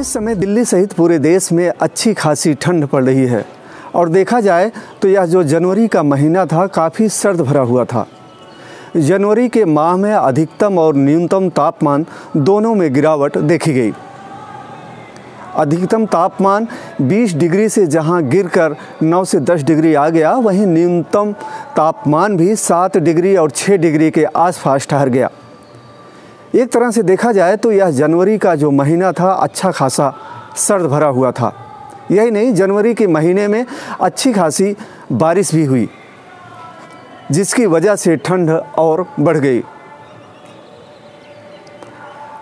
इस समय दिल्ली सहित पूरे देश में अच्छी खासी ठंड पड़ रही है और देखा जाए तो यह जो जनवरी का महीना था काफ़ी सर्द भरा हुआ था। जनवरी के माह में अधिकतम और न्यूनतम तापमान दोनों में गिरावट देखी गई। अधिकतम तापमान 20 डिग्री से जहां गिरकर 9 से 10 डिग्री आ गया, वहीं न्यूनतम तापमान भी 7 डिग्री और 6 डिग्री के आसपास ठहर गया। एक तरह से देखा जाए तो यह जनवरी का जो महीना था अच्छा खासा सर्द भरा हुआ था। यही नहीं, जनवरी के महीने में अच्छी खासी बारिश भी हुई, जिसकी वजह से ठंड और बढ़ गई।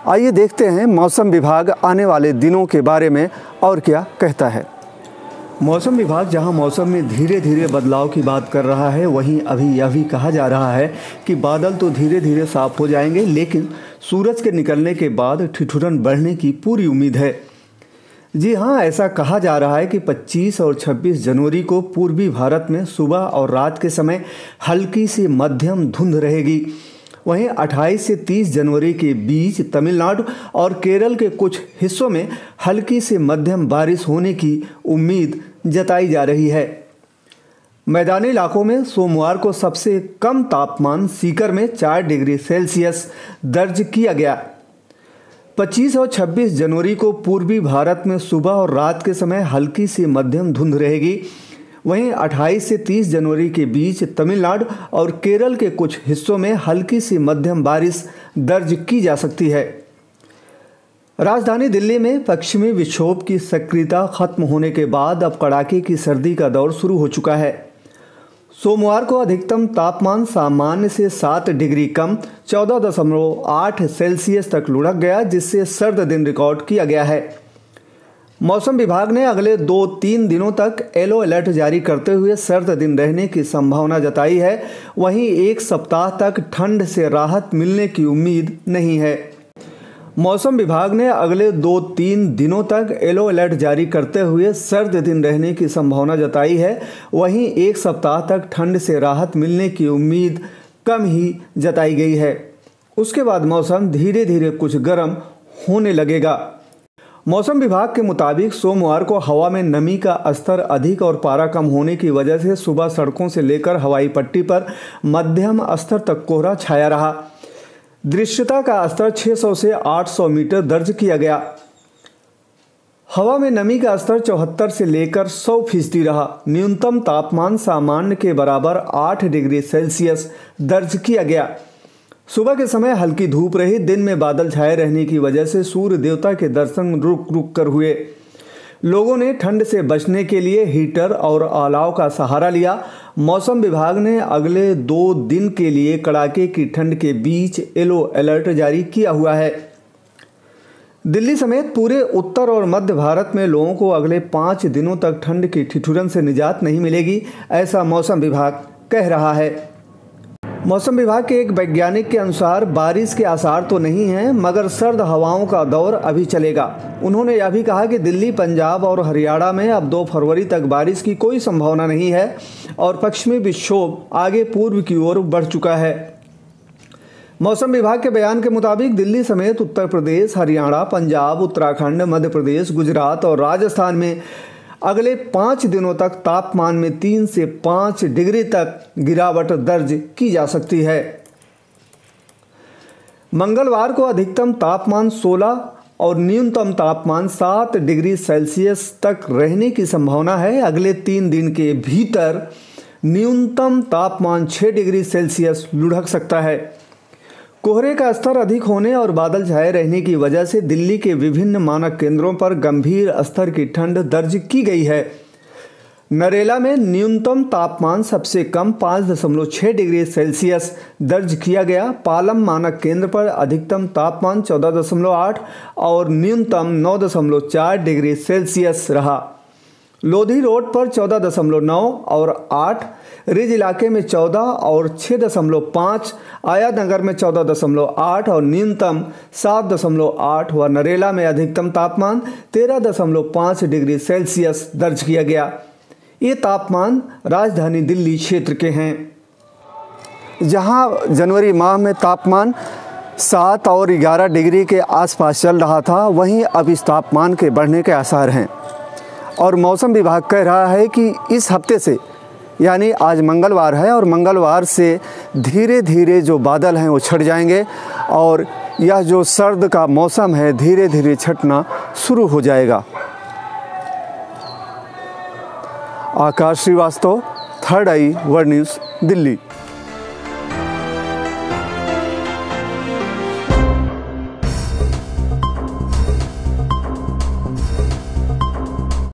आइए देखते हैं मौसम विभाग आने वाले दिनों के बारे में और क्या कहता है। मौसम विभाग जहां मौसम में धीरे धीरे बदलाव की बात कर रहा है, वहीं अभी यह भी कहा जा रहा है कि बादल तो धीरे धीरे साफ हो जाएंगे, लेकिन सूरज के निकलने के बाद ठिठुरन बढ़ने की पूरी उम्मीद है। जी हां, ऐसा कहा जा रहा है कि 25 और 26 जनवरी को पूर्वी भारत में सुबह और रात के समय हल्की से मध्यम धुंध रहेगी। वहीं 28 से 30 जनवरी के बीच तमिलनाडु और केरल के कुछ हिस्सों में हल्की से मध्यम बारिश होने की उम्मीद जताई जा रही है। मैदानी इलाकों में सोमवार को सबसे कम तापमान सीकर में 4 डिग्री सेल्सियस दर्ज किया गया। 25 और 26 जनवरी को पूर्वी भारत में सुबह और रात के समय हल्की से मध्यम धुंध रहेगी। वहीं 28 से 30 जनवरी के बीच तमिलनाडु और केरल के कुछ हिस्सों में हल्की से मध्यम बारिश दर्ज की जा सकती है। राजधानी दिल्ली में पश्चिमी विक्षोभ की सक्रियता खत्म होने के बाद अब कड़ाके की सर्दी का दौर शुरू हो चुका है। सोमवार को अधिकतम तापमान सामान्य से 7 डिग्री कम 14.8 सेल्सियस तक लुढ़क गया, जिससे सर्द दिन रिकॉर्ड किया गया है। मौसम विभाग ने अगले 2-3 दिनों तक येलो अलर्ट जारी करते हुए सर्द दिन रहने की संभावना जताई है। वहीं एक सप्ताह तक ठंड से राहत मिलने की उम्मीद नहीं है। मौसम विभाग ने अगले 2-3 दिनों तक येलो अलर्ट जारी करते हुए सर्द दिन रहने की संभावना जताई है। वहीं एक सप्ताह तक ठंड से राहत मिलने की उम्मीद कम ही जताई गई है। उसके बाद मौसम धीरे धीरे कुछ गर्म होने लगेगा। मौसम विभाग के मुताबिक सोमवार को हवा में नमी का स्तर अधिक और पारा कम होने की वजह से सुबह सड़कों से लेकर हवाई पट्टी पर मध्यम स्तर तक कोहरा छाया रहा। दृश्यता का स्तर 600 से 800 मीटर दर्ज किया गया। हवा में नमी का स्तर 74 से लेकर 100% रहा। न्यूनतम तापमान सामान्य के बराबर 8 डिग्री सेल्सियस दर्ज किया गया। सुबह के समय हल्की धूप रही। दिन में बादल छाए रहने की वजह से सूर्य देवता के दर्शन रुक रुक कर हुए। लोगों ने ठंड से बचने के लिए हीटर और अलाव का सहारा लिया। मौसम विभाग ने अगले 2 दिन के लिए कड़ाके की ठंड के बीच येलो अलर्ट जारी किया हुआ है। दिल्ली समेत पूरे उत्तर और मध्य भारत में लोगों को अगले 5 दिनों तक ठंड की ठिठुरन से निजात नहीं मिलेगी, ऐसा मौसम विभाग कह रहा है। मौसम विभाग के एक वैज्ञानिक के अनुसार बारिश के आसार तो नहीं हैं, मगर सर्द हवाओं का दौर अभी चलेगा। उन्होंने यह भी कहा कि दिल्ली, पंजाब और हरियाणा में अब 2 फरवरी तक बारिश की कोई संभावना नहीं है और पश्चिमी विक्षोभ आगे पूर्व की ओर बढ़ चुका है। मौसम विभाग के बयान के मुताबिक दिल्ली समेत उत्तर प्रदेश, हरियाणा, पंजाब, उत्तराखंड, मध्य प्रदेश, गुजरात और राजस्थान में अगले 5 दिनों तक तापमान में 3 से 5 डिग्री तक गिरावट दर्ज की जा सकती है। मंगलवार को अधिकतम तापमान 16 और न्यूनतम तापमान 7 डिग्री सेल्सियस तक रहने की संभावना है। अगले 3 दिन के भीतर न्यूनतम तापमान 6 डिग्री सेल्सियस लुढ़क सकता है। कोहरे का स्तर अधिक होने और बादल छाए रहने की वजह से दिल्ली के विभिन्न मानक केंद्रों पर गंभीर स्तर की ठंड दर्ज की गई है। नरेला में न्यूनतम तापमान सबसे कम 5.6 डिग्री सेल्सियस दर्ज किया गया। पालम मानक केंद्र पर अधिकतम तापमान 14.8 और न्यूनतम 9.4 डिग्री सेल्सियस रहा। लोधी रोड पर 14.9 और 8, रिज इलाके में 14 और 6.5, आयाद नगर में 14.8 और न्यूनतम 7.8 व नरेला में अधिकतम तापमान 13.5 डिग्री सेल्सियस दर्ज किया गया। ये तापमान राजधानी दिल्ली क्षेत्र के हैं, जहां जनवरी माह में तापमान 7 और 11 डिग्री के आसपास चल रहा था, वहीं अब इस तापमान के बढ़ने के आसार हैं। और मौसम विभाग कह रहा है कि इस हफ्ते से, यानी आज मंगलवार है, और मंगलवार से धीरे धीरे जो बादल हैं वो छट जाएंगे और यह जो सर्द का मौसम है धीरे धीरे छटना शुरू हो जाएगा। आकाश श्रीवास्तव, 3rd आई वर्ल्ड न्यूज़, दिल्ली।